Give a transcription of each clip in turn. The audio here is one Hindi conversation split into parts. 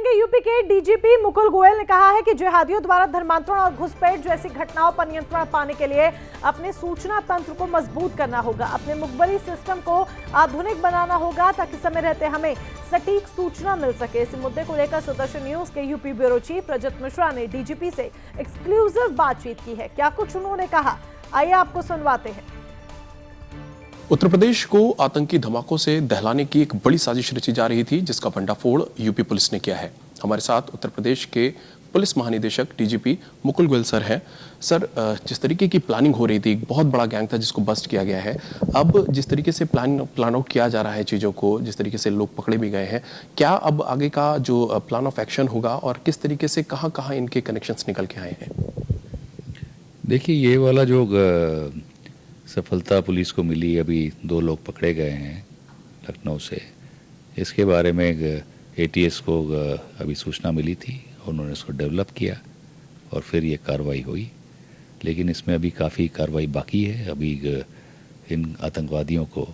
जानेंगे। यूपी के डीजीपी मुकुल गोयल ने कहा है कि जिहादियों द्वारा धर्मांतरण और घुसपैठ जैसी घटनाओं पर नियंत्रण पाने के लिए अपने सूचना तंत्र को मजबूत करना होगा, अपने मुखबरी सिस्टम को आधुनिक बनाना होगा ताकि समय रहते हमें सटीक सूचना मिल सके। इस मुद्दे को लेकर सुदर्शन न्यूज के यूपी ब्यूरो चीफ रजत मिश्रा ने डीजीपी से एक्सक्लूसिव बातचीत की है। क्या कुछ उन्होंने कहा, आइए आपको सुनवाते हैं। उत्तर प्रदेश को आतंकी धमाकों से दहलाने की एक बड़ी साजिश रची जा रही थी, जिसका भंडाफोड़ यूपी पुलिस ने किया है। हमारे साथ उत्तर प्रदेश के पुलिस महानिदेशक डीजीपी मुकुल गोयल सर हैं। सर, जिस तरीके की प्लानिंग हो रही थी, एक बहुत बड़ा गैंग था जिसको बस्ट किया गया है। अब जिस तरीके से प्लान आउट किया जा रहा है चीज़ों को, जिस तरीके से लोग पकड़े भी गए हैं, क्या अब आगे का जो प्लान ऑफ एक्शन होगा और किस तरीके से कहाँ इनके कनेक्शंस निकल के आए हैं? देखिए, ये वाला जो सफलता पुलिस को मिली, अभी 2 लोग पकड़े गए हैं लखनऊ से, इसके बारे में एटीएस को अभी सूचना मिली थी, उन्होंने इसको डेवलप किया और फिर ये कार्रवाई हुई। लेकिन इसमें अभी काफ़ी कार्रवाई बाकी है। अभी इन आतंकवादियों को,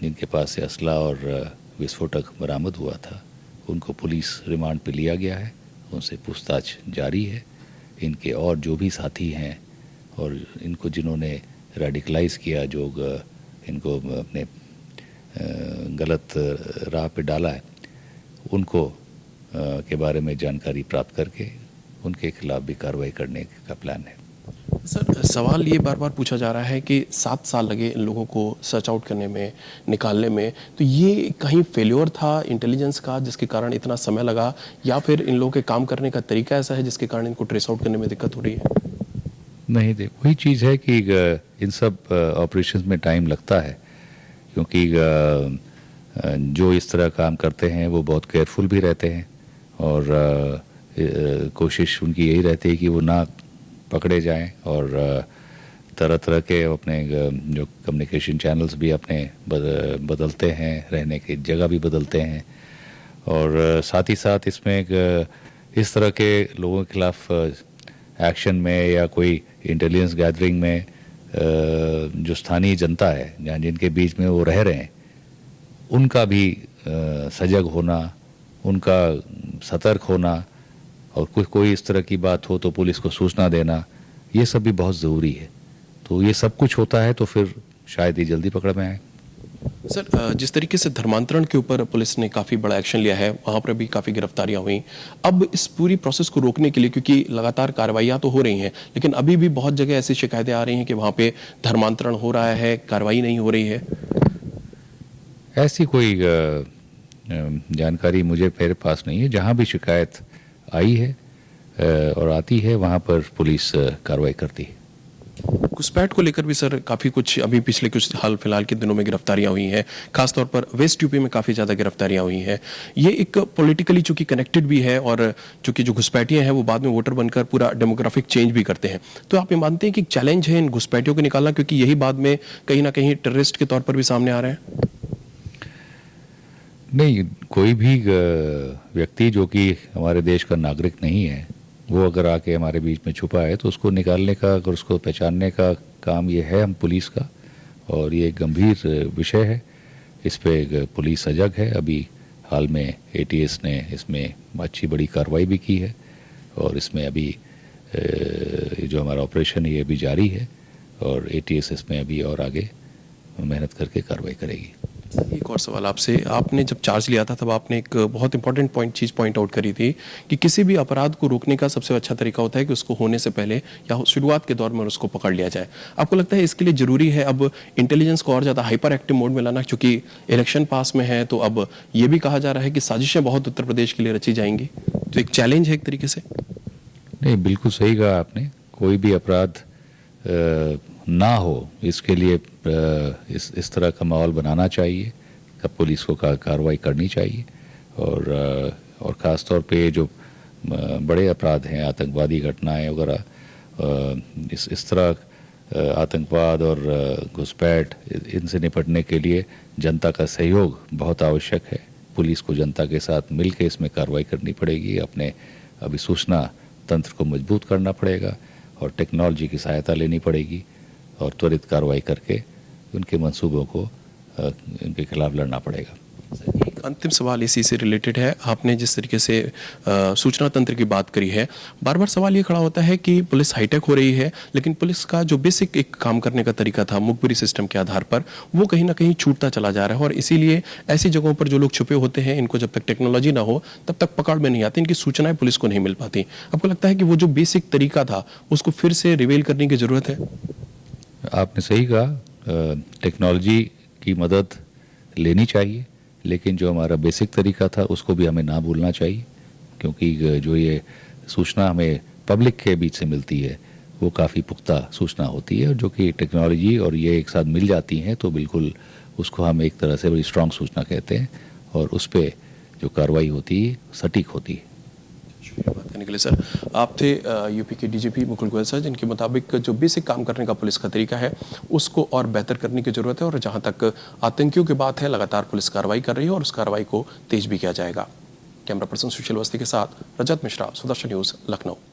जिनके पास से असला और विस्फोटक बरामद हुआ था, उनको पुलिस रिमांड पे लिया गया है, उनसे पूछताछ जारी है। इनके और जो भी साथी हैं और इनको जिन्होंने रेडिकलाइज किया, जो इनको अपने गलत राह पे डाला है, उनको के बारे में जानकारी प्राप्त करके उनके खिलाफ भी कार्रवाई करने का प्लान है। सर, सवाल ये बार बार पूछा जा रहा है कि 7 साल लगे इन लोगों को सर्च आउट करने में, निकालने में, तो ये कहीं फेल्योर था इंटेलिजेंस का जिसके कारण इतना समय लगा, या फिर इन लोगों के काम करने का तरीका ऐसा है जिसके कारण इनको ट्रेस आउट करने में दिक्कत हो रही है? नहीं, देख, वही चीज़ है कि इन सब ऑपरेशंस में टाइम लगता है, क्योंकि जो इस तरह काम करते हैं वो बहुत केयरफुल भी रहते हैं और कोशिश उनकी यही रहती है कि वो ना पकड़े जाएं और तरह तरह के अपने जो कम्युनिकेशन चैनल्स भी अपने बदलते हैं, रहने की जगह भी बदलते हैं। और साथ ही साथ इसमें इस तरह के लोगों के खिलाफ एक्शन में या कोई इंटेलिजेंस गैदरिंग में जो स्थानीय जनता है, जहाँ जिनके बीच में वो रह रहे हैं, उनका भी सजग होना, उनका सतर्क होना, और कोई इस तरह की बात हो तो पुलिस को सूचना देना, ये सब भी बहुत ज़रूरी है। तो ये सब कुछ होता है तो फिर शायद ये जल्दी पकड़ में आए। सर, जिस तरीके से धर्मांतरण के ऊपर पुलिस ने काफ़ी बड़ा एक्शन लिया है, वहाँ पर भी काफ़ी गिरफ्तारियां हुई। अब इस पूरी प्रोसेस को रोकने के लिए, क्योंकि लगातार कार्रवाइयाँ तो हो रही हैं, लेकिन अभी भी बहुत जगह ऐसी शिकायतें आ रही हैं कि वहाँ पे धर्मांतरण हो रहा है, कार्रवाई नहीं हो रही है। ऐसी कोई जानकारी मेरे पास नहीं है। जहाँ भी शिकायत आई है और आती है, वहाँ पर पुलिस कार्रवाई करती है। घुसपैठ को लेकर भी सर काफ़ी कुछ अभी पिछले कुछ हाल फिलहाल के दिनों में गिरफ्तारियां हुई हैं, खासतौर पर वेस्ट यूपी में काफ़ी ज़्यादा गिरफ्तारियां हुई हैं। ये एक पॉलिटिकली चूंकि कनेक्टेड भी है, और चूंकि जो घुसपैठियां हैं वो बाद में वोटर बनकर पूरा डेमोग्राफिक चेंज भी करते हैं। तो आप ये मानते हैं कि चैलेंज है इन घुसपैठियों को निकालना, क्योंकि यही बाद में कहीं ना कहीं टेररिस्ट के तौर पर भी सामने आ रहे हैं? नहीं, कोई भी व्यक्ति जो कि हमारे देश का नागरिक नहीं है, वो अगर आके हमारे बीच में छुपा है तो उसको निकालने का, अगर उसको पहचानने का काम ये है हम पुलिस का, और ये एक गंभीर विषय है। इस पे पुलिस सजग है। अभी हाल में एटीएस ने इसमें अच्छी बड़ी कार्रवाई भी की है, और इसमें अभी जो हमारा ऑपरेशन है ये भी जारी है, और एटीएस इसमें अभी और आगे मेहनत करके कार्रवाई करेगी। एक और सवाल आपसे, आपने जब चार्ज लिया था तब आपने एक बहुत इंपॉर्टेंट चीज़ पॉइंट आउट करी थी कि किसी भी अपराध को रोकने का सबसे अच्छा तरीका होता है कि उसको होने से पहले या शुरुआत के दौर में उसको पकड़ लिया जाए। आपको लगता है इसके लिए ज़रूरी है अब इंटेलिजेंस को और ज़्यादा हाइपर एक्टिव मोड में लाना, क्योंकि इलेक्शन पास में है, तो अब ये भी कहा जा रहा है कि साजिशें बहुत उत्तर प्रदेश के लिए रची जाएंगी, तो एक चैलेंज है एक तरीके से? नहीं, बिल्कुल सही कहा आपने। कोई भी अपराध ना हो, इसके लिए इस तरह का माहौल बनाना चाहिए, पुलिस को कार्रवाई करनी चाहिए। और ख़ास तौर पे जो बड़े अपराध हैं, आतंकवादी घटनाएं वगैरह, इस तरह आतंकवाद और घुसपैठ, इनसे निपटने के लिए जनता का सहयोग बहुत आवश्यक है। पुलिस को जनता के साथ मिलकर इसमें कार्रवाई करनी पड़ेगी। अपने अभी सूचना तंत्र को मजबूत करना पड़ेगा और टेक्नोलॉजी की सहायता लेनी पड़ेगी, और त्वरित कार्रवाई करके उनके मंसूबों को उनके खिलाफ लड़ना पड़ेगा। एक अंतिम सवाल इसी से रिलेटेड है। आपने जिस तरीके से सूचना तंत्र की बात करी है, बार बार सवाल ये खड़ा होता है कि पुलिस हाईटेक हो रही है, लेकिन पुलिस का जो बेसिक एक काम करने का तरीका था मुखबिरी सिस्टम के आधार पर, वो कहीं ना कहीं छूटता चला जा रहा है। और इसीलिए ऐसी जगहों पर जो लोग छुपे होते हैं, इनको जब तक टेक्नोलॉजी ना हो तब तक पकड़ में नहीं आती, इनकी सूचनाएं पुलिस को नहीं मिल पाती। आपको लगता है कि वो जो बेसिक तरीका था उसको फिर से रिवील करने की जरूरत है? आपने सही कहा, टेक्नोलॉजी की मदद लेनी चाहिए, लेकिन जो हमारा बेसिक तरीका था उसको भी हमें ना भूलना चाहिए, क्योंकि जो ये सूचना हमें पब्लिक के बीच से मिलती है वो काफ़ी पुख्ता सूचना होती है, और जो कि टेक्नोलॉजी और ये एक साथ मिल जाती हैं तो बिल्कुल उसको हम एक तरह से बड़ी स्ट्रॉन्ग सूचना कहते हैं, और उस पर जो कार्रवाई होती है सटीक होती है। शुक्रिया बात करने के लिए सर। आप थे यूपी के डीजीपी मुकुल गोयल सर, जिनके मुताबिक जो बेसिक काम करने का पुलिस का तरीका है उसको और बेहतर करने की जरूरत है, और जहां तक आतंकियों की बात है लगातार पुलिस कार्रवाई कर रही है और उस कार्रवाई को तेज भी किया जाएगा। कैमरा पर्सन सुशील अवस्थी के साथ रजत मिश्रा, सुदर्शन न्यूज, लखनऊ।